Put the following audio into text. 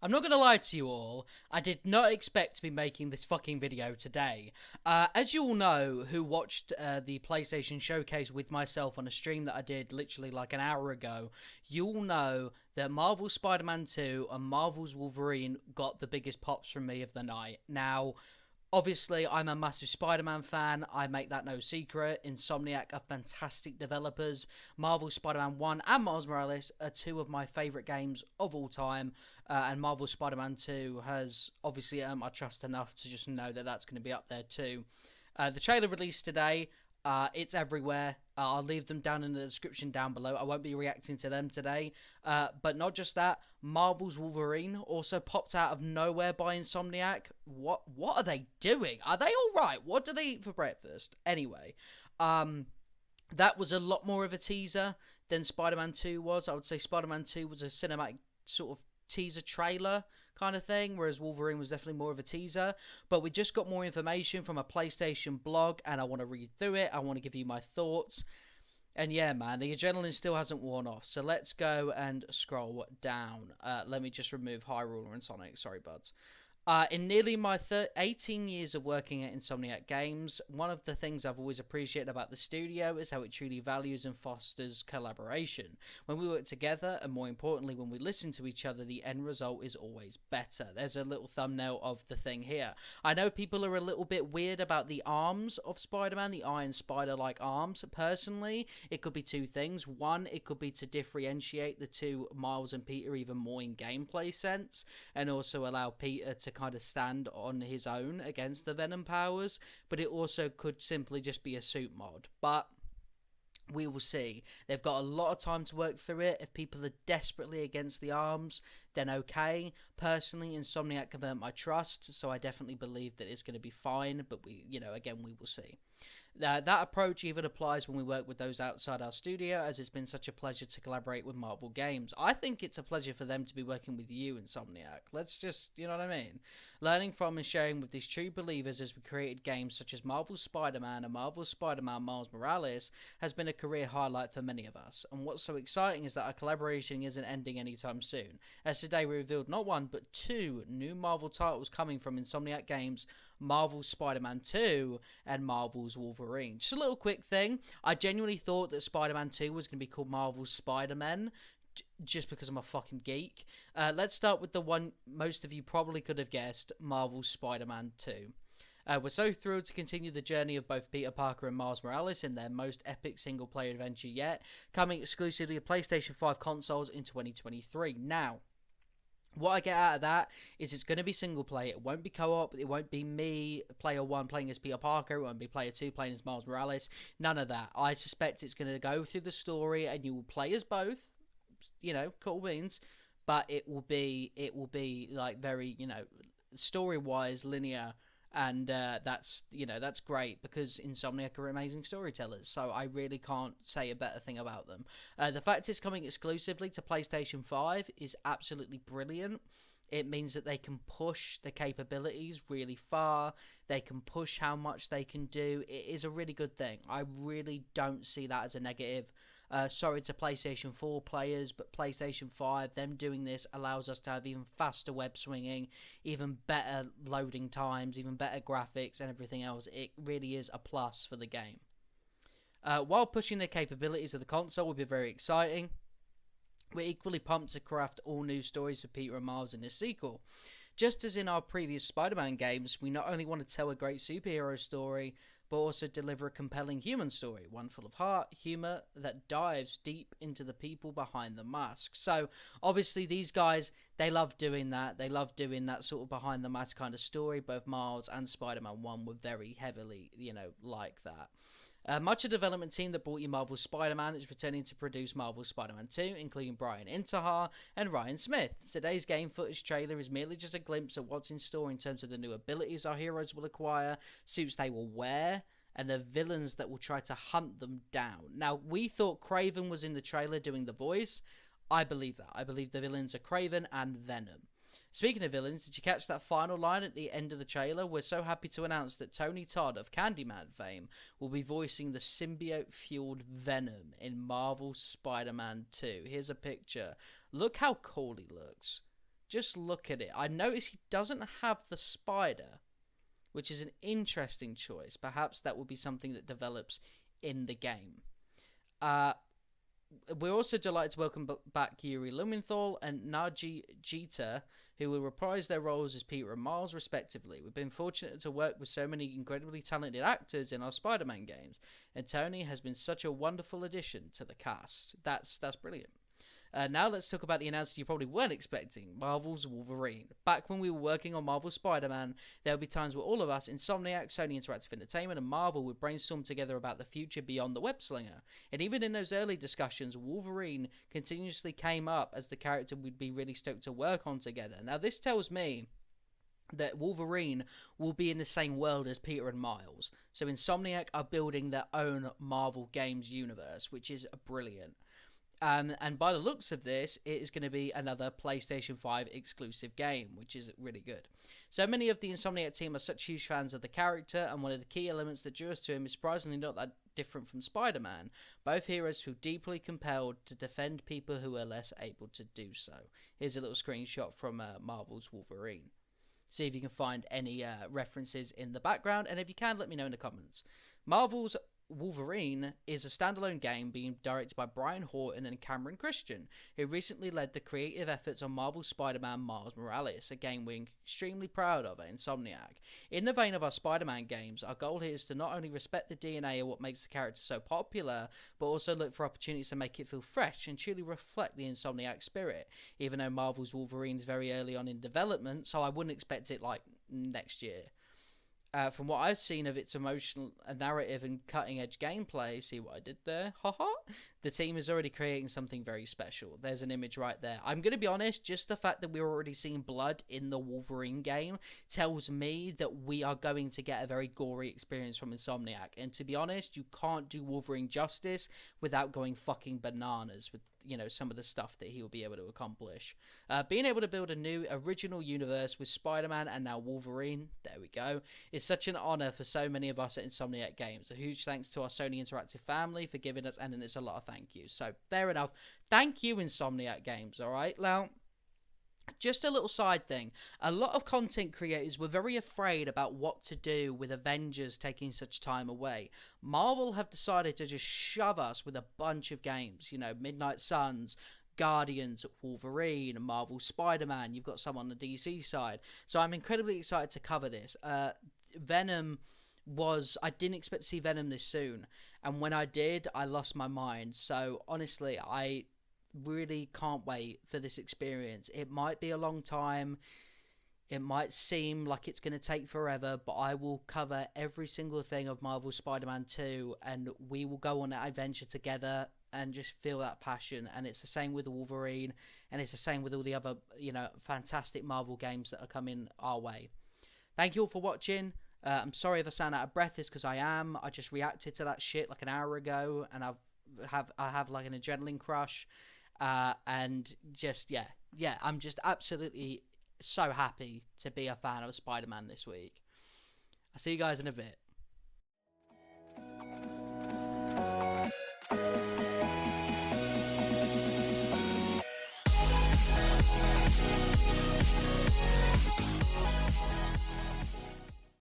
I'm not going to lie to you all, I did not expect to be making this fucking video today. As you all know, who watched the PlayStation Showcase with myself on a stream that I did literally like an hour ago, you all know that Marvel's Spider-Man 2 and Marvel's Wolverine got the biggest pops from me of the night. Now, obviously, I'm a massive Spider-Man fan. I make that no secret. Insomniac are fantastic developers. Marvel Spider-Man 1 and Miles Morales are two of my favourite games of all time. And Marvel Spider-Man 2 has obviously earned my trust enough to just know that that's going to be up there too. The trailer released today. It's everywhere. I'll leave them down in the description down below. I won't be reacting to them today. But not just that, Marvel's Wolverine also popped out of nowhere by Insomniac. What are they doing? Are they alright? What do they eat for breakfast? Anyway, that was a lot more of a teaser than Spider-Man 2 was. I would say Spider-Man 2 was a cinematic sort of teaser trailer kind of thing, whereas Wolverine was definitely more of a teaser. But we just got more information from a PlayStation blog, and I want to read through it. I want to give you my thoughts. And yeah, man, the adrenaline still hasn't worn off. So let's go and scroll down. Let me just remove Hyrule and Sonic. Sorry, buds. In nearly my 18 years of working at Insomniac Games, one of the things I've always appreciated about the studio is how it truly values and fosters collaboration. When we work together, and more importantly, when we listen to each other, the end result is always better. There's a little thumbnail of the thing here. I know people are a little bit weird about the arms of Spider-Man, the Iron Spider-like arms. Personally, it could be two things. One, it could be to differentiate the two Miles and Peter even more in gameplay sense, and also allow Peter to kind of stand on his own against the Venom powers, but it also could simply just be a suit mod. But we will see. They've got a lot of time to work through it. If people are desperately against the arms, then okay. Personally, Insomniac have earned my trust, so I definitely believe that it's going to be fine, but again, we will see. That approach even applies when we work with those outside our studio, as it's been such a pleasure to collaborate with Marvel Games. I think it's a pleasure for them to be working with you, Insomniac. Let's just, you know what I mean? Learning from and sharing with these true believers as we created games such as Marvel's Spider-Man and Marvel's Spider-Man Miles Morales has been a career highlight for many of us. And what's so exciting is that our collaboration isn't ending anytime soon, as today we revealed not one, but two new Marvel titles coming from Insomniac Games: Marvel's Spider-Man 2 and Marvel's Wolverine. Just a little quick thing. I genuinely thought that Spider-Man 2 was going to be called Marvel's Spider-Man, just because I'm a fucking geek. Let's start with the one most of you probably could have guessed, Marvel's Spider-Man 2. We're so thrilled to continue the journey of both Peter Parker and Miles Morales in their most epic single-player adventure yet, coming exclusively to PlayStation 5 consoles in 2023. Now, what I get out of that is it's going to be single player. It won't be co-op. It won't be me, player 1, playing as Peter Parker. It won't be player 2 playing as Miles Morales. None of that. I suspect it's going to go through the story and you will play as both. Cool beans. But it will be like very, story-wise linear. And that's great, because Insomniac are amazing storytellers, so I really can't say a better thing about them. The fact it's coming exclusively to PlayStation 5 is absolutely brilliant. It means that they can push the capabilities really far. They can push how much they can do. It is a really good thing. I really don't see that as a negative. Sorry to PlayStation 4 players, but PlayStation 5, them doing this allows us to have even faster web swinging, even better loading times, even better graphics and everything else. It really is a plus for the game. While pushing the capabilities of the console will be very exciting, we're equally pumped to craft all new stories for Peter and Miles in this sequel. Just as in our previous Spider-Man games, we not only want to tell a great superhero story, but also deliver a compelling human story, one full of heart, humour, that dives deep into the people behind the mask. So, obviously, these guys, they love doing that. They love doing that sort of behind the mask kind of story. Both Miles and Spider-Man 1 were very heavily, like that. Much of the development team that brought you Marvel's Spider-Man is returning to produce Marvel's Spider-Man 2, including Brian Intihar and Ryan Smith. Today's game footage trailer is merely just a glimpse of what's in store in terms of the new abilities our heroes will acquire, suits they will wear, and the villains that will try to hunt them down. Now, we thought Kraven was in the trailer doing the voice. I believe that. I believe the villains are Kraven and Venom. Speaking of villains, did you catch that final line at the end of the trailer? We're so happy to announce that Tony Todd of Candyman fame will be voicing the symbiote-fueled Venom in Marvel's Spider-Man 2. Here's a picture. Look how cool he looks. just look at it. I notice he doesn't have the spider, which is an interesting choice. Perhaps that will be something that develops in the game. We're also delighted to welcome back Yuri Lumenthal and Naji Jeter, who will reprise their roles as Peter and Miles, respectively. We've been fortunate to work with so many incredibly talented actors in our Spider-Man games, and Tony has been such a wonderful addition to the cast. That's brilliant. Now let's talk about the announcement you probably weren't expecting, Marvel's Wolverine. Back when we were working on Marvel's Spider-Man, there would be times where all of us, Insomniac, Sony Interactive Entertainment, and Marvel would brainstorm together about the future beyond the web slinger. And even in those early discussions, Wolverine continuously came up as the character we'd be really stoked to work on together. Now this tells me that Wolverine will be in the same world as Peter and Miles. So Insomniac are building their own Marvel Games universe, which is brilliant. And by the looks of this, it is going to be another PlayStation 5 exclusive game, which is really good. So many of the Insomniac team are such huge fans of the character, and one of the key elements that drew us to him is surprisingly not that different from Spider-Man. Both heroes feel deeply compelled to defend people who are less able to do so. Here's a little screenshot from Marvel's Wolverine. See if you can find any references in the background, and if you can, let me know in the comments. Marvel's Wolverine is a standalone game being directed by Brian Horton and Cameron Christian, who recently led the creative efforts on Marvel's Spider-Man Miles Morales, a game we're extremely proud of at Insomniac. In the vein of our Spider-Man games, our goal here is to not only respect the DNA of what makes the character so popular, but also look for opportunities to make it feel fresh and truly reflect the Insomniac spirit, even though Marvel's Wolverine is very early on in development, so I wouldn't expect it like next year. From what I've seen of its emotional narrative and cutting-edge gameplay, see what I did there? Haha! The team is already creating something very special. There's an image right there. I'm going to be honest, just the fact that we're already seeing blood in the Wolverine game tells me that we are going to get a very gory experience from Insomniac. And to be honest, you can't do Wolverine justice without going fucking bananas with, you know, some of the stuff that he'll be able to accomplish. Being able to build a new original universe with Spider-Man and now Wolverine, there we go, is such an honor for so many of us at Insomniac Games. A huge thanks to our Sony Interactive family for giving us, and it's a lot of thank you. So, fair enough. Thank you, Insomniac Games, alright? Now, just a little side thing. A lot of content creators were very afraid about what to do with Avengers taking such time away. Marvel have decided to just shove us with a bunch of games. You know, Midnight Suns, Guardians, Wolverine, Marvel Spider-Man. You've got some on the DC side. So I'm incredibly excited to cover this. Venom I didn't expect to see Venom this soon. And when I did, I lost my mind. So honestly, I really can't wait for this experience. It might be a long time. It might seem like it's going to take forever, but I will cover every single thing of Marvel Spider-Man 2, and we will go on that adventure together and just feel that passion. And it's the same with Wolverine, and it's the same with all the other, you know, fantastic Marvel games that are coming our way. Thank you all for watching. I'm sorry if I sound out of breath. It's because I am. I just reacted to that shit like an hour ago, and I have like an adrenaline crush, and just yeah, I'm just absolutely so happy to be a fan of Spider-Man this week. I'll see you guys in a bit.